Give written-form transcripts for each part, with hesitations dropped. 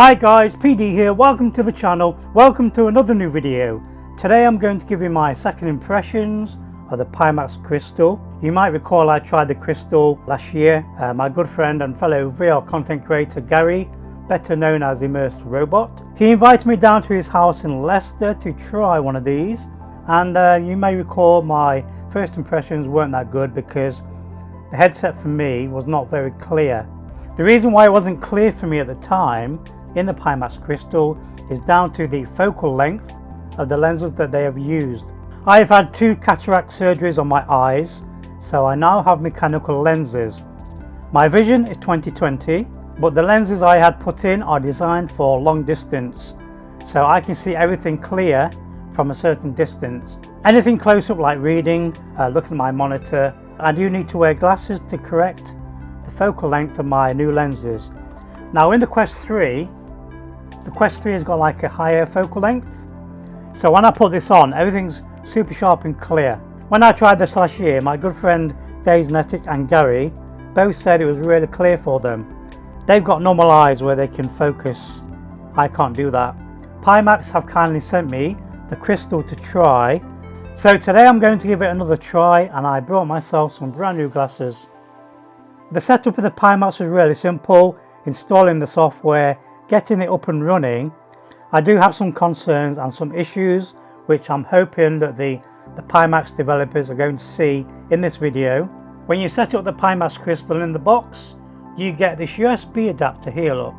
Hi guys, PD here, welcome to the channel, welcome to another new video. Today I'm going to give you my second impressions of the Pimax Crystal. You might recall I tried the Crystal last year. My good friend and fellow VR content creator Gary, better known as Immersed Robot, he invited me down to his house in Leicester to try one of these, and you may recall my first impressions weren't that good because the headset for me was not very clear. The reason why it wasn't clear for me at the time in the Pimax Crystal is down to the focal length of the lenses that they have used. I have had 2 cataract surgeries on my eyes, so I now have mechanical lenses. My vision is 20/20, but the lenses I had put in are designed for long distance, so I can see everything clear from a certain distance. Anything close up like reading, looking at my monitor, I do need to wear glasses to correct the focal length of my new lenses. Now in the Quest 3, the Quest 3 has got like a higher focal length, so when I put this on, everything's super sharp and clear. When I tried this last year, my good friend Daisnetic and Gary both said it was really clear for them. They've got normal eyes where they can focus. I can't do that. Pimax have kindly sent me the Crystal to try, so today I'm going to give it another try, and I brought myself some brand new glasses. The setup of the Pimax was really simple. Installing the software, getting it up and running. I do have some concerns and some issues which I'm hoping that the Pimax developers are going to see in this video. When you set up the Pimax Crystal in the box, you get this USB adapter here, look.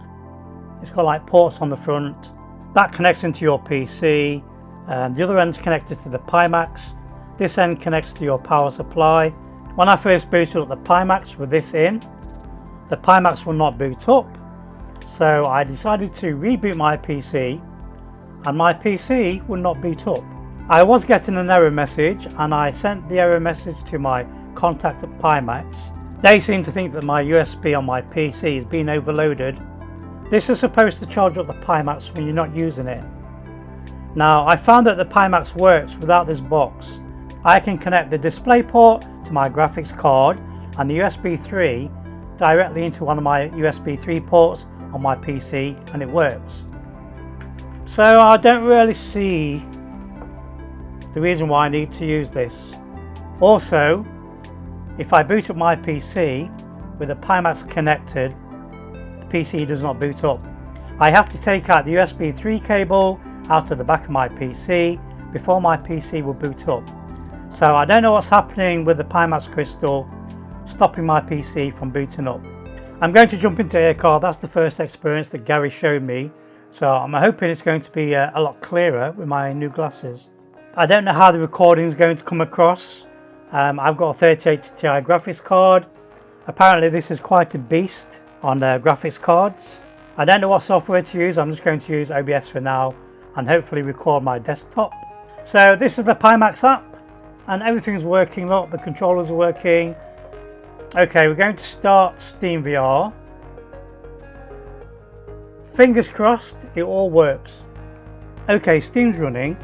It's got like ports on the front. That connects into your PC, and the other end's connected to the Pimax. This end connects to your power supply. When I first booted up the Pimax with this in, the Pimax will not boot up, so I decided to reboot my PC, and my PC would not boot up. I was getting an error message, and I sent the error message to my contact at Pimax. They seem to think that my USB on my PC is being overloaded. This is supposed to charge up the Pimax when you're not using it. Now I found that the Pimax works without this box. I can connect the display port to my graphics card and the USB 3 directly into one of my USB 3 ports on my PC, and it works. So I don't really see the reason why I need to use this. Also, if I boot up my PC with the Pimax connected, the PC does not boot up. I have to take out the USB 3 cable out of the back of my PC before my PC will boot up. So I don't know what's happening with the Pimax Crystal stopping my PC from booting up. I'm going to jump into AirCar. That's the first experience that Gary showed me, so I'm hoping it's going to be a lot clearer with my new glasses. I don't know how the recording is going to come across. I've got a 3080 Ti graphics card. Apparently this is quite a beast on graphics cards. I don't know what software to use. I'm just going to use OBS for now and hopefully record my desktop. So this is the Pimax app, and everything's working. Look, the controllers are working. Okay, we're going to start Steam VR. Fingers crossed it all works. Okay, Steam's running.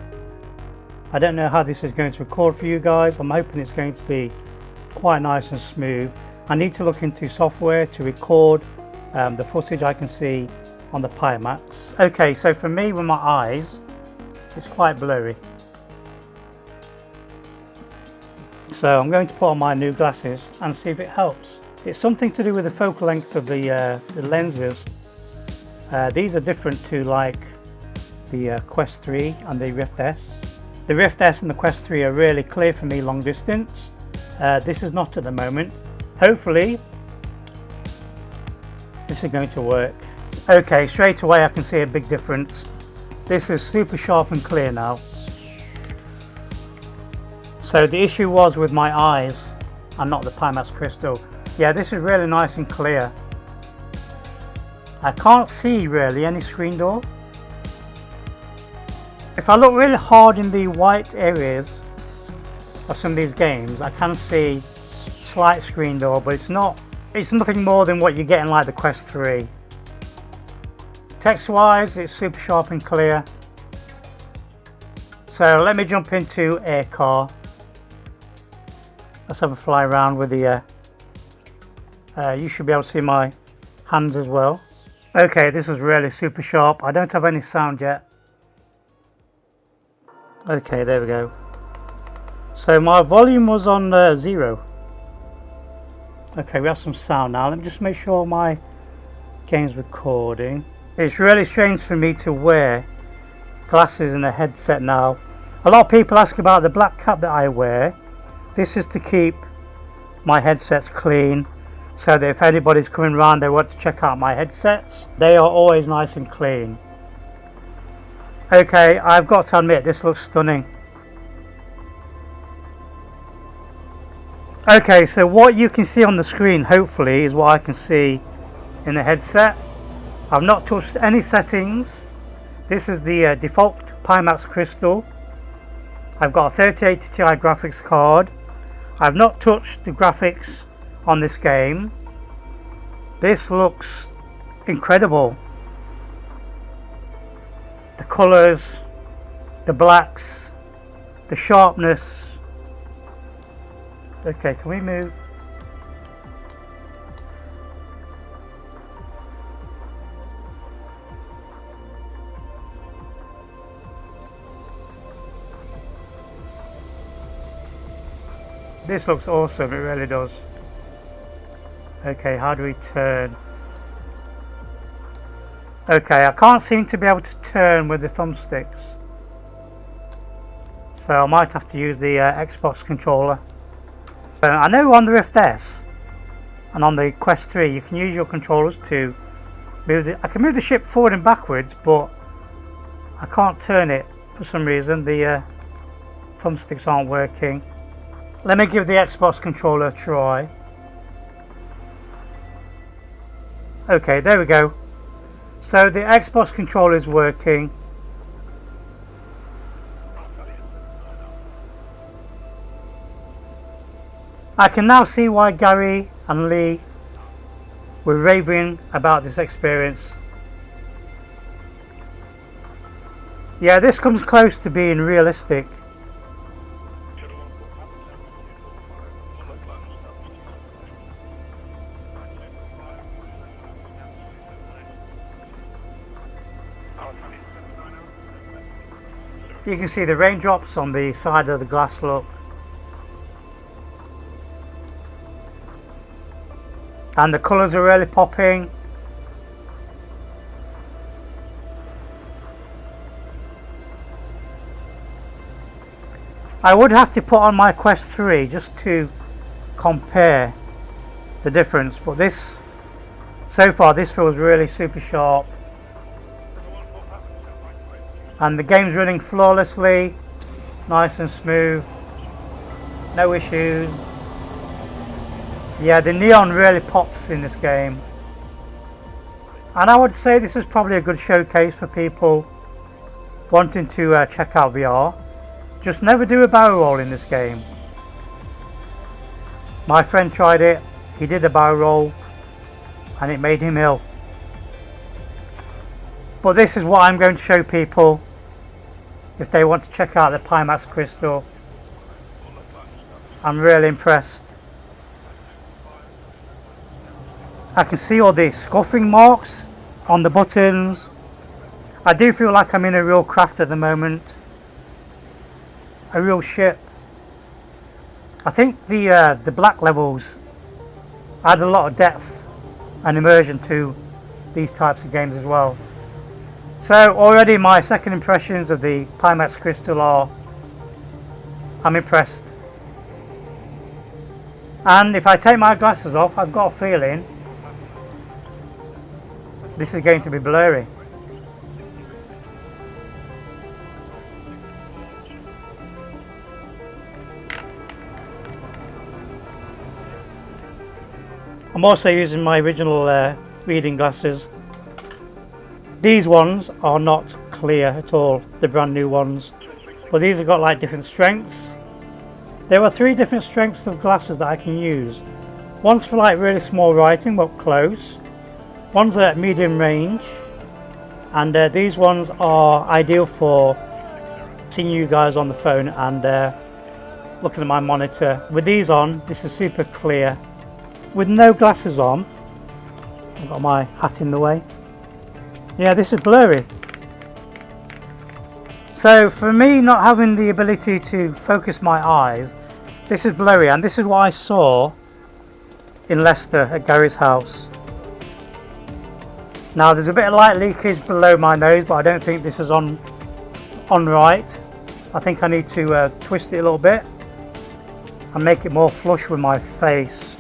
I don't know how this is going to record for you guys. I'm hoping it's going to be quite nice and smooth. I need to look into software to record the footage I can see on the Pimax. Okay, so for me with my eyes, it's quite blurry. So I'm going to put on my new glasses and see if it helps. It's something to do with the focal length of the lenses. These are different to like the Quest 3 and the Rift S. The Rift S and the Quest 3 are really clear for me long distance. This is not at the moment. Hopefully this is going to work. Okay, straight away I can see a big difference. This is super sharp and clear now. So the issue was with my eyes and not the Pimax Crystal. Yeah, this is really nice and clear. I can't see really any screen door. If I look really hard in the white areas of some of these games, I can see slight screen door, but it's nothing more than what you get in like the Quest 3. Text wise, it's super sharp and clear. So let me jump into AirCar. Let's have a fly around with the you should be able to see my hands as well. Okay, this is really super sharp. I don't have any sound yet. Okay, there we go. So my volume was on 0. Okay, we have some sound now. Let me just make sure my game's recording. It's really strange for me to wear glasses and a headset now. A lot of people ask about the black cap that I wear. This is to keep my headsets clean, so that if anybody's coming around, they want to check out my headsets, they are always nice and clean. Okay, I've got to admit, this looks stunning. Okay, so what you can see on the screen, hopefully, is what I can see in the headset. I've not touched any settings. This is the default Pimax Crystal. I've got a 3080 Ti graphics card. I've not touched the graphics on this game. This looks incredible. The colours, the blacks, the sharpness. Okay, can we move? This looks awesome, it really does. Okay, how do we turn? Okay, I can't seem to be able to turn with the thumbsticks, so I might have to use the Xbox controller. I know on the Rift S and on the Quest 3 you can use your controllers to move I can move the ship forward and backwards, but I can't turn it for some reason. The thumbsticks aren't working. Let me give the Xbox controller a try. Okay, there we go. So the Xbox controller is working. I can now see why Gary and Lee were raving about this experience. Yeah, this comes close to being realistic. You can see the raindrops on the side of the glass, look. And the colours are really popping. I would have to put on my Quest 3 just to compare the difference, but this, so far, this feels really super sharp. And the game's running flawlessly, nice and smooth, no issues. Yeah, the neon really pops in this game. And I would say this is probably a good showcase for people wanting to check out VR. Just never do a barrel roll in this game. My friend tried it, he did a barrel roll and it made him ill. But this is what I'm going to show people if they want to check out the Pimax Crystal. I'm really impressed. I can see all the scuffing marks on the buttons. I do feel like I'm in a real craft at the moment. A real ship. I think the black levels add a lot of depth and immersion to these types of games as well. So already my second impressions of the Pimax Crystal are, I'm impressed. And if I take my glasses off, I've got a feeling this is going to be blurry. I'm also using my original reading glasses. These ones are not clear at all, the brand new ones, but these have got like different strengths. There are 3 different strengths of glasses that I can use. One's for like really small writing up close, one's at medium range, and these ones are ideal for seeing you guys on the phone and looking at my monitor. With these on, this is super clear. With no glasses on, I've got my hat in the way. Yeah, this is blurry. So for me not having the ability to focus my eyes, this is blurry, and this is what I saw in Leicester at Gary's house. Now there's a bit of light leakage below my nose, but I don't think this is on right. I think I need to twist it a little bit and make it more flush with my face.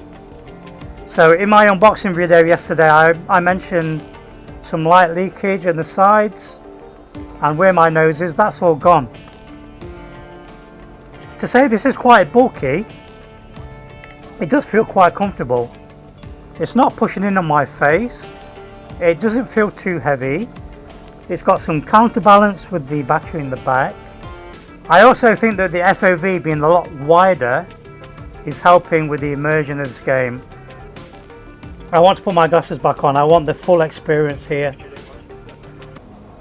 So in my unboxing video yesterday I mentioned some light leakage in the sides and where my nose is, that's all gone. To say this is quite bulky, it does feel quite comfortable. It's not pushing in on my face, it doesn't feel too heavy, it's got some counterbalance with the battery in the back. I also think that the FOV being a lot wider is helping with the immersion of this game. I want to put my glasses back on, I want the full experience here.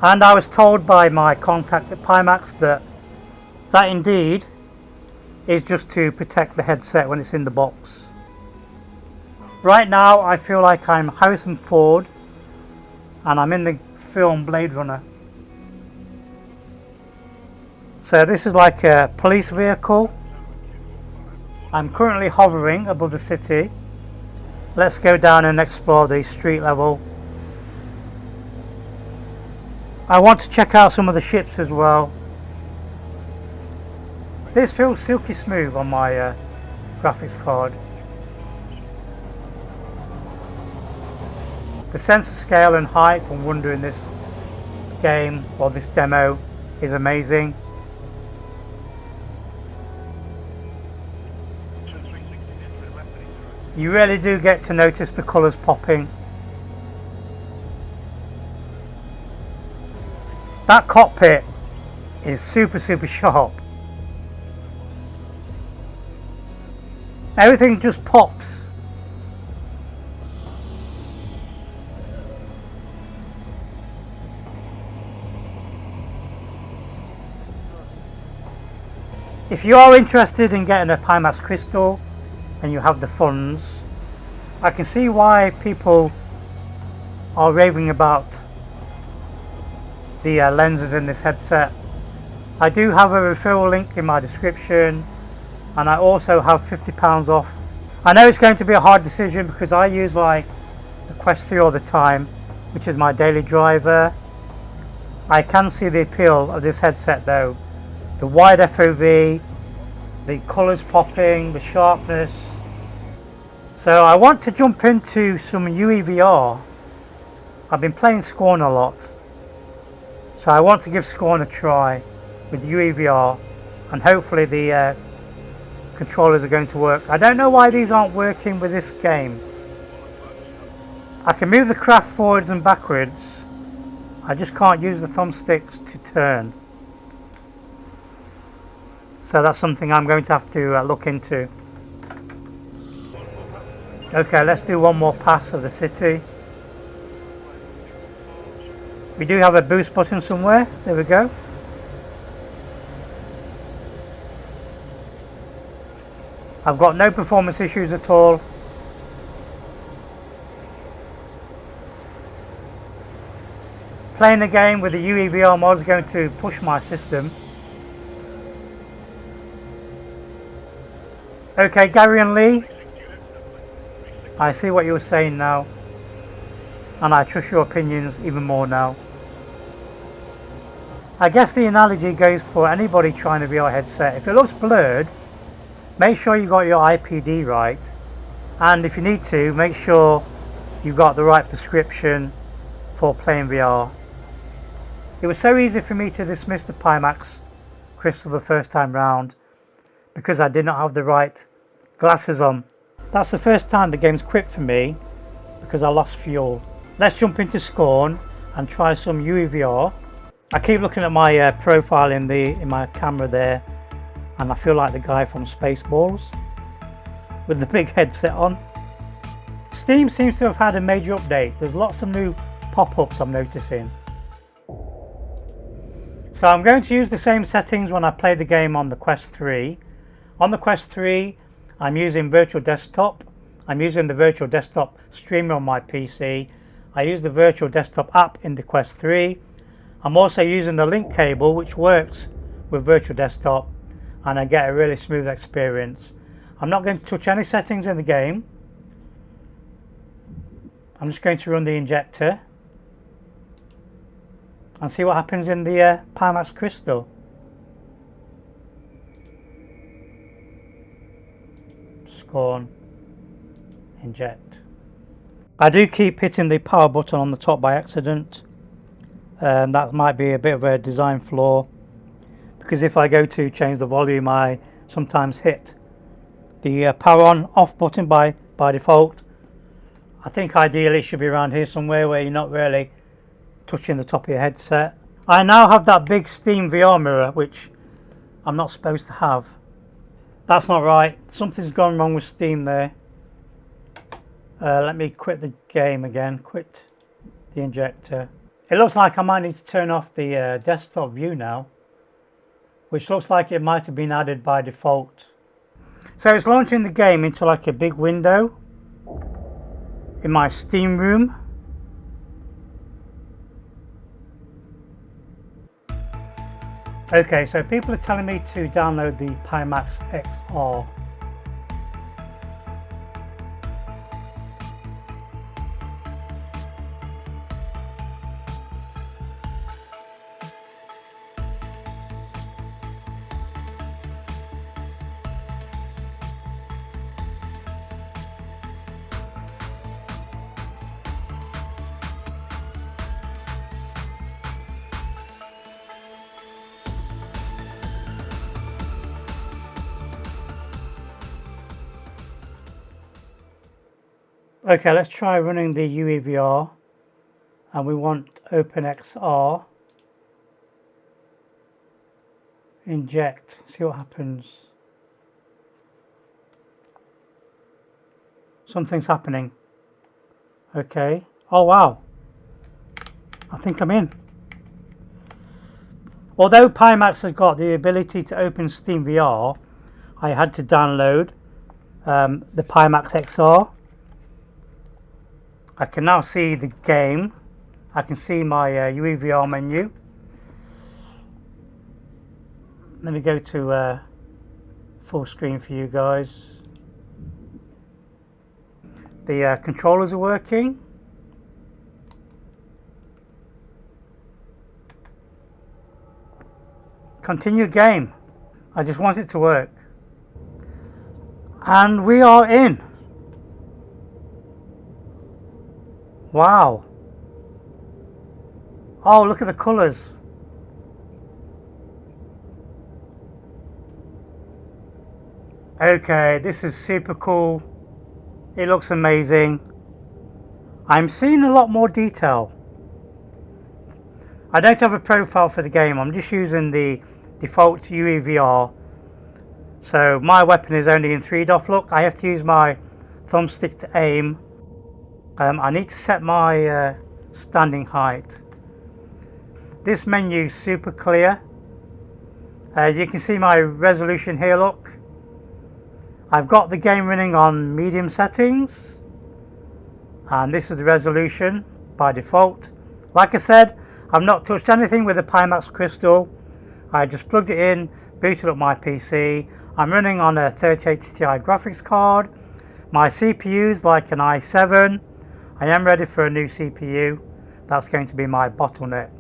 And I was told by my contact at Pimax that indeed is just to protect the headset when it's in the box. Right now I feel like I'm Harrison Ford and I'm in the film Blade Runner. So this is like a police vehicle. I'm currently hovering above the city. Let's go down and explore the street level. I want to check out some of the ships as well. This feels silky smooth on my graphics card. The sense of scale and height and wonder in this game, or this demo, is amazing. You really do get to notice the colours popping. That cockpit is super sharp. Everything just pops. If you are interested in getting a Pimax Crystal and you have the funds, I can see why people are raving about the lenses in this headset. I do have a referral link in my description, and I also have £50 off. I know it's going to be a hard decision because I use like the Quest 3 all the time, which is my daily driver. I can see the appeal of this headset though. The wide FOV, the colours popping, the sharpness. So I want to jump into some UEVR. I've been playing Scorn a lot, so I want to give Scorn a try with UEVR, and hopefully the controllers are going to work. I don't know why these aren't working with this game. I can move the craft forwards and backwards, I just can't use the thumbsticks to turn. So that's something I'm going to have to look into. Okay, let's do one more pass of the city. We do have a boost button somewhere. There we go. I've got no performance issues at all. Playing the game with the UEVR mod is going to push my system. Okay, Gary and Lee, I see what you were saying now, and I trust your opinions even more now. I guess the analogy goes for anybody trying a VR headset. If it looks blurred, make sure you got your IPD right, and if you need to, make sure you got the right prescription for playing VR. It was so easy for me to dismiss the Pimax Crystal the first time round because I did not have the right glasses on. That's the first time the game's quit for me because I lost fuel. Let's jump into Scorn and try some UEVR. I keep looking at my profile in my camera there, and I feel like the guy from Spaceballs with the big headset on. Steam seems to have had a major update. There's lots of new pop-ups I'm noticing. So I'm going to use the same settings when I play the game on the Quest 3. On the Quest 3, I'm using virtual desktop. I'm using the virtual desktop streamer on my PC. I use the virtual desktop app in the Quest 3. I'm also using the link cable, which works with virtual desktop, and I get a really smooth experience. I'm not going to touch any settings in the game. I'm just going to run the injector and see what happens in the Pimax Crystal. Scorn, inject. I do keep hitting the power button on the top by accident. That might be a bit of a design flaw, because if I go to change the volume, I sometimes hit the power on off button by default. I think ideally it should be around here somewhere where you're not really touching the top of your headset. I now have that big Steam VR mirror, which I'm not supposed to have. That's not right. Something's gone wrong with Steam there. Let me quit the game again. Quit the injector. It looks like I might need to turn off the desktop view now, which looks like it might have been added by default. So it's launching the game into like a big window in my Steam room. Okay, so people are telling me to download the Pimax XR. Okay, let's try running the UEVR, and we want OpenXR. Inject, see what happens. Something's happening. Okay, oh wow, I think I'm in. Although Pimax has got the ability to open Steam VR, I had to download the Pimax XR. I can now see the game. I can see my UEVR menu. Let me go to full screen for you guys. The controllers are working. Continue game. I just want it to work. And we are in. Wow. Oh, look at the colours. Okay, this is super cool. It looks amazing. I'm seeing a lot more detail. I don't have a profile for the game. I'm just using the default UEVR. So my weapon is only in 3-dot look. I have to use my thumbstick to aim. I need to set my standing height. This menu is super clear. You can see my resolution here, look. I've got the game running on medium settings, and this is the resolution by default. Like I said, I've not touched anything with the Pimax Crystal. I just plugged it in, booted up my PC. I'm running on a 3080 Ti graphics card. My CPU is like an i7. I am ready for a new CPU. That's going to be my bottleneck.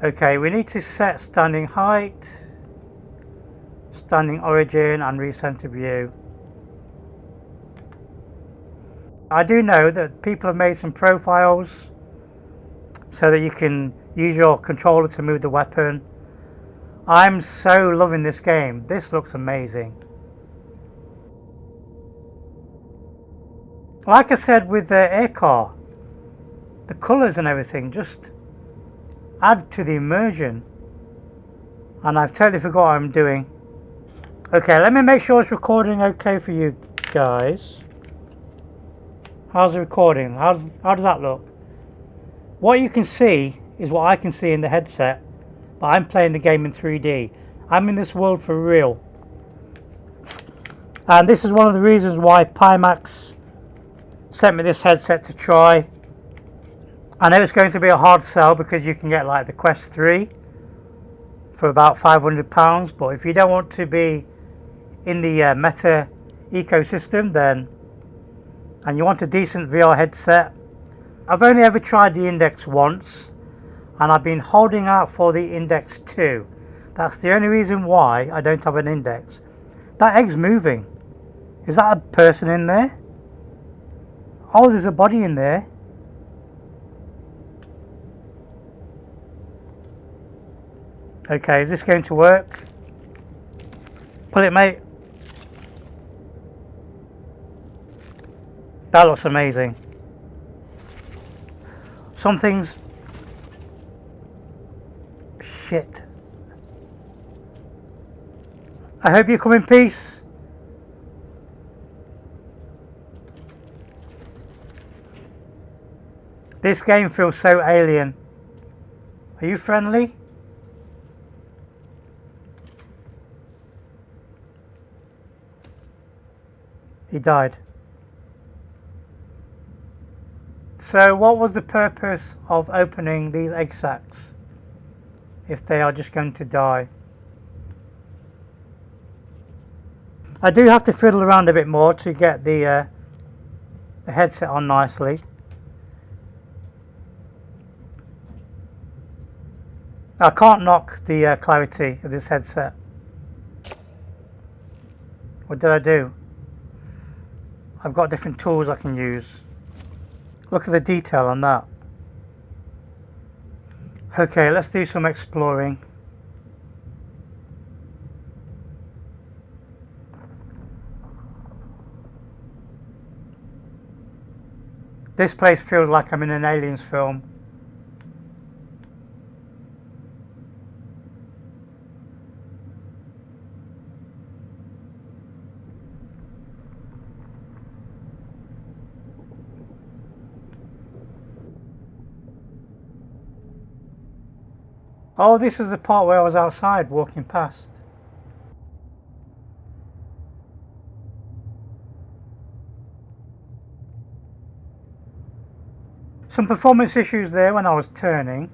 Okay, we need to set standing height, standing origin, and recenter view. I do know that people have made some profiles so that you can use your controller to move the weapon. I'm so loving this game. This looks amazing. Like I said with the air car, the colours and everything just add to the immersion. And I've totally forgot what I'm doing. Okay, let me make sure it's recording okay for you guys. How's the recording? How does that look? What you can see is what I can see in the headset, but I'm playing the game in 3D. I'm in this world for real. And this is one of the reasons why Pimax sent me this headset to try. I know it's going to be a hard sell because you can get like the Quest 3 for about £500, but if you don't want to be in the Meta ecosystem then, and you want a decent VR headset, I've only ever tried the Index once, and I've been holding out for the Index 2. That's the only reason why I don't have an Index. That egg's moving. Is that a person in there? Oh, there's a body in there. Okay, is this going to work? Pull it, mate. That looks amazing. Something's... Shit. I hope you come in peace. This game feels so alien. Are you friendly? He died. So what was the purpose of opening these egg sacs if they are just going to die? I do have to fiddle around a bit more to get the headset on nicely. I can't knock the clarity of this headset. What did I do? I've got different tools I can use. Look at the detail on that. Okay, let's do some exploring. This place feels like I'm in an Aliens film. Oh, this is the part where I was outside walking past. Some performance issues there when I was turning.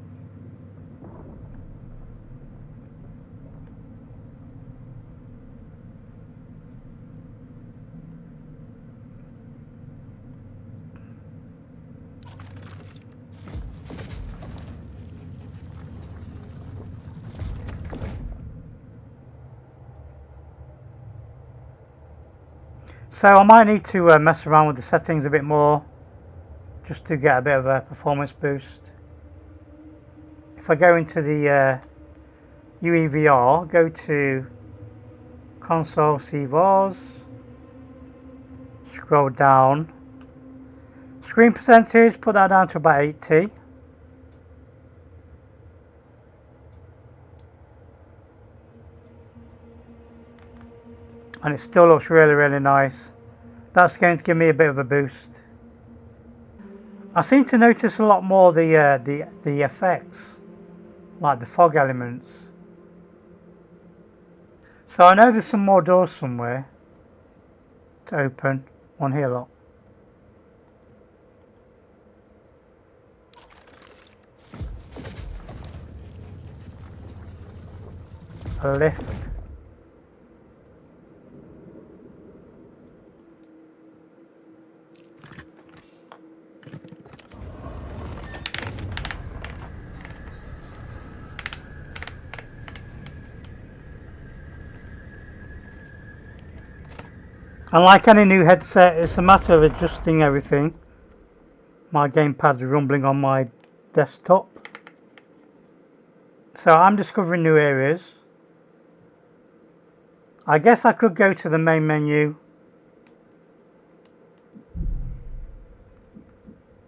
So I might need to mess around with the settings a bit more just to get a bit of a performance boost. If I go into the UEVR, go to console CVOS, scroll down, screen percentage, put that down to about 80. And it still looks really nice. That's going to give me a bit of a boost. I seem to notice a lot more the effects, like the fog elements. So I know there's some more doors somewhere to open. One here, look. A lift. And like any new headset, it's a matter of adjusting everything. My gamepad's rumbling on my desktop. So I'm discovering new areas. I guess I could go to the main menu,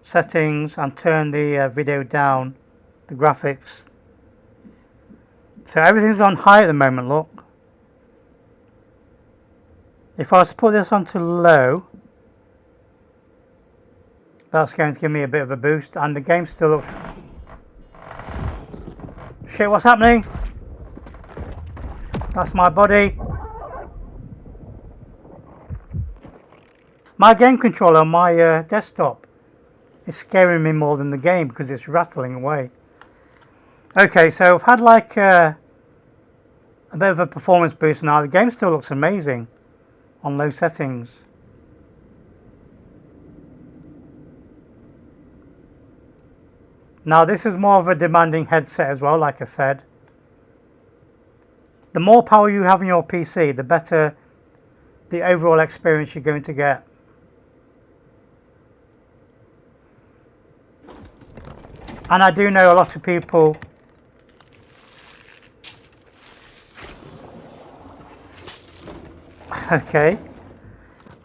settings, and turn the video down, the graphics. So everything's on high at the moment, look. If I was to put this onto low, that's going to give me a bit of a boost, and the game still looks... Shit, what's happening? That's my body. My game controller on my desktop It's scaring me more than the game because it's rattling away. Okay, so I've had like a bit of a performance boost now. The game still looks amazing on low settings. Now this is more of a demanding headset as well, like I said. The more power you have on your PC, the better the overall experience you're going to get. And I do know a lot of people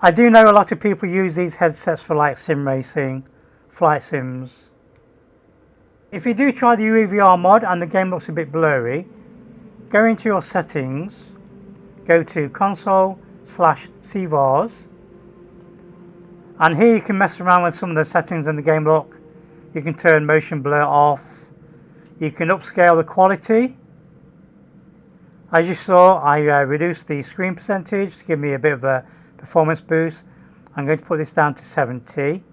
I do know a lot of people use these headsets for like sim racing, flight sims. If you do try the UEVR mod and the game looks a bit blurry, go into your settings, go to console/CVARs, and here you can mess around with some of the settings in the game look. You can turn motion blur off, you can upscale the quality. As you saw, I reduced the screen percentage to give me a bit of a performance boost. I'm going to put this down to 70.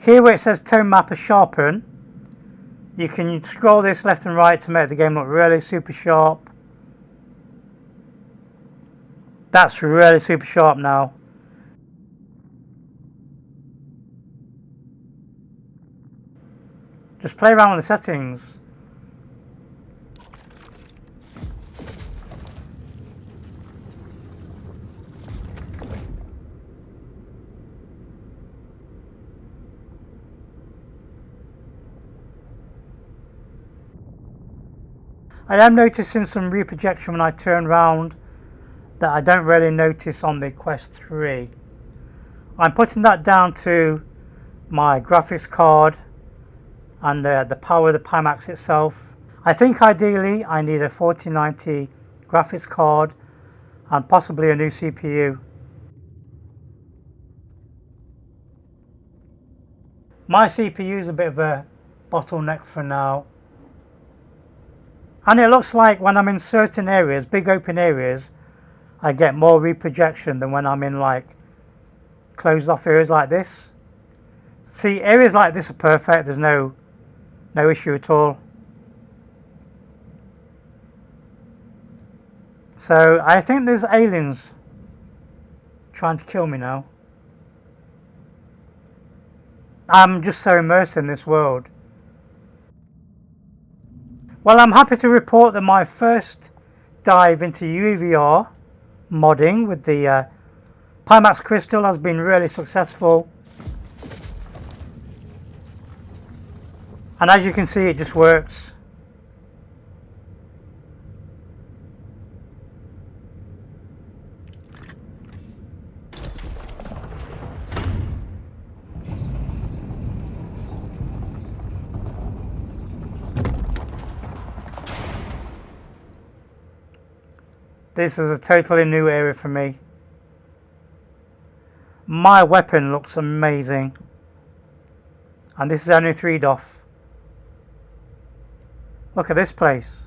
Here where it says tone mapper sharpen, you can scroll this left and right to make the game look really super sharp. That's really super sharp now. Just play around with the settings. I am noticing some reprojection when I turn around that I don't really notice on the Quest 3. I'm putting that down to my graphics card and the power of the Pimax itself. I think ideally I need a 4090 graphics card and possibly a new CPU. My CPU is a bit of a bottleneck for now. And it looks like when I'm in certain areas, big open areas, I get more reprojection than when I'm in like closed off areas like this. See, areas like this are perfect, there's no issue at all. So I think there's aliens trying to kill me now. I'm just so immersed in this world. Well, I'm happy to report that my first dive into UEVR modding with the Pimax Crystal has been really successful. And as you can see, it just works. This is a totally new area for me. My weapon looks amazing. And this is only 3 DOF. Look at this place.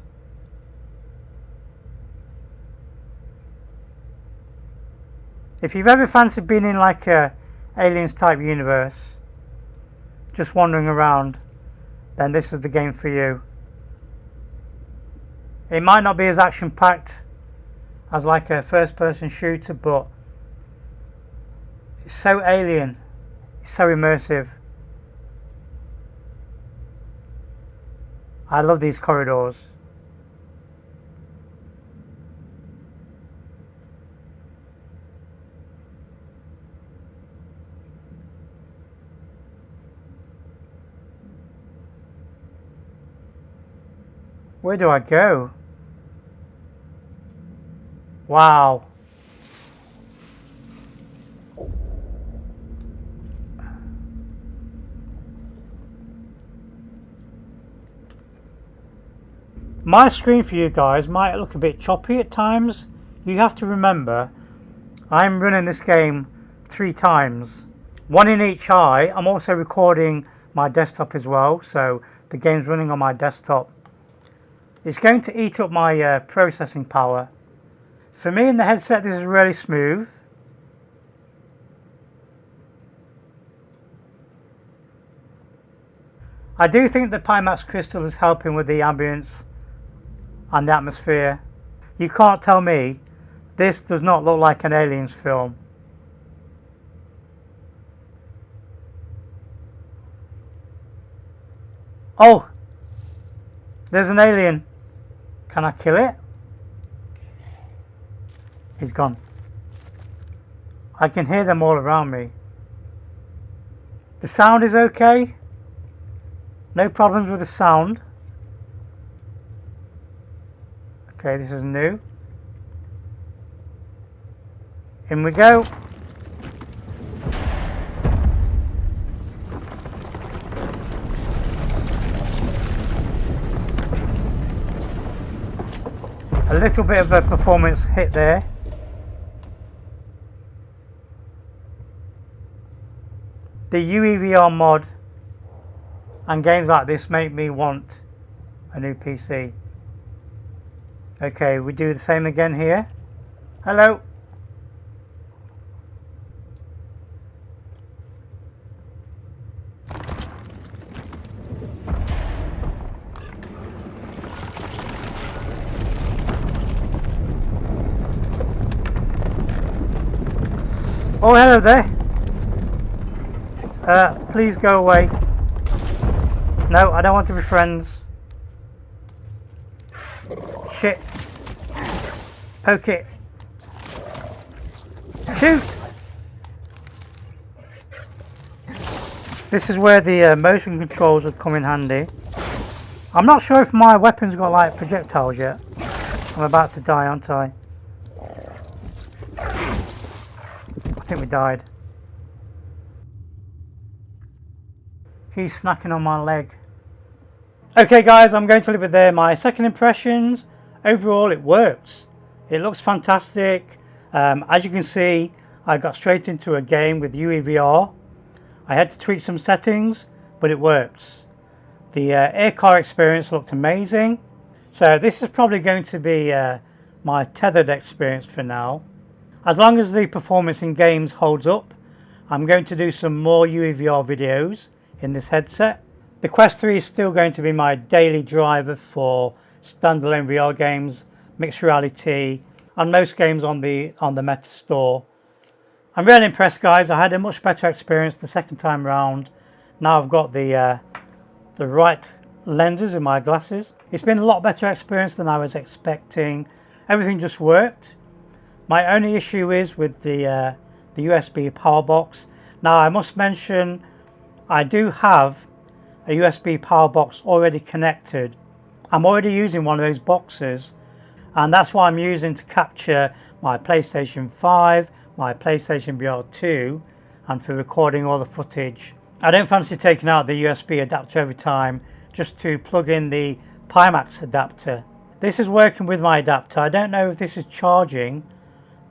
If you've ever fancied being in like a aliens type universe, just wandering around, then this is the game for you. It might not be as action packed as like a first person shooter, but it's so alien, it's so immersive. I love these corridors. Where do I go? Wow. My screen for you guys might look a bit choppy at times. You have to remember, I'm running this game 3 times. 1 in each eye. I'm also recording my desktop as well, so the game's running on my desktop. It's going to eat up my processing power. For me in the headset, this is really smooth. I do think the Pimax Crystal is helping with the ambience and the atmosphere. You can't tell me this does not look like an Aliens film. Oh, there's an alien. Can I kill it? He's gone. I can hear them all around me. The sound is okay. No problems with the sound. Okay, this is new. In we go. A little bit of a performance hit there. The UEVR mod and games like this make me want a new PC. Okay, we do the same again here. Hello. Oh, hello there. Please go away. No, I don't want to be friends. Shit. Poke it. Shoot! This is where the motion controls would come in handy. I'm not sure if my weapon's got like projectiles yet. I'm about to die, aren't I? I think we died. He's snacking on my leg. Okay guys, I'm going to leave it there. My second impressions, overall it works. It looks fantastic. As you can see, I got straight into a game with UEVR. I had to tweak some settings, but it works. The air car experience looked amazing. So this is probably going to be my tethered experience for now. As long as the performance in games holds up, I'm going to do some more UEVR videos in this headset. The Quest 3 is still going to be my daily driver for standalone VR games, mixed reality, and most games on the Meta store. I'm really impressed, guys. I had a much better experience the second time round. Now I've got the right lenses in my glasses. It's been a lot better experience than I was expecting. Everything just worked. My only issue is with the USB power box. Now I must mention I do have a USB power box already connected. I'm already using one of those boxes, and that's what I'm using to capture my PlayStation 5, my PlayStation VR 2, and for recording all the footage. I don't fancy taking out the USB adapter every time just to plug in the Pimax adapter. This is working with my adapter. I don't know if this is charging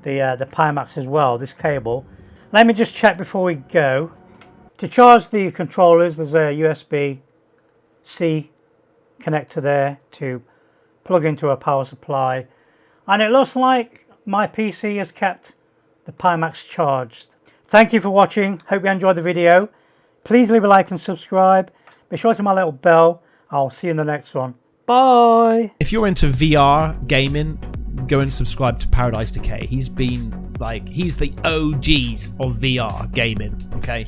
the Pimax as well, this cable. Let me just check before we go. To charge the controllers, there's a USB-C connector there to plug into a power supply, and it looks like my PC has kept the Pimax charged. Thank you for watching. Hope you enjoyed the video. Please leave a like and subscribe. Be sure to hit my little bell. I'll see you in the next one. Bye. If you're into VR gaming, go and subscribe to Paradise Decay. He's the OGs of VR gaming. Okay.